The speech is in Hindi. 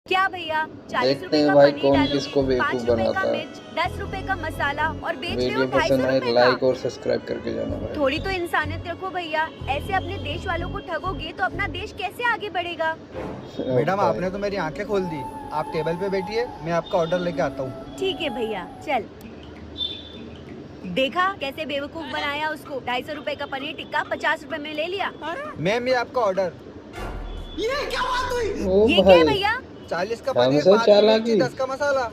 क्या भैया, 40 देखते रुपए हैं का भाई पनीर कौन डालोगे, किसको 5 बेवकूफ रुपए का बनाता है। मिर्च, 10 रुपए का मसाला और बेच रहे हो वीडियो 250 पसंद आए रुपए का। लाइक और सब्सक्राइब करके जाना भाई। थोड़ी तो इंसानियत रखो भैया, ऐसे अपने देश वालों को ठगोगे तो अपना देश कैसे आगे बढ़ेगा। मैडम भाई आपने तो मेरी आंखें खोल दी। आप टेबल पे बैठिए, मैं आपका ऑर्डर लेके आता हूँ। ठीक है भैया, चल। देखा कैसे बेवकूफ बनाया उसको। 250 रुपए का पनीर टिक्का 50 रुपए में ले लिया। मैम ये आपका ऑर्डर। ओ ये क्या है भाई भैया? 40 का पनीर, हमसे 5 की मिर्ची, चालाकी। 10 का मसाला।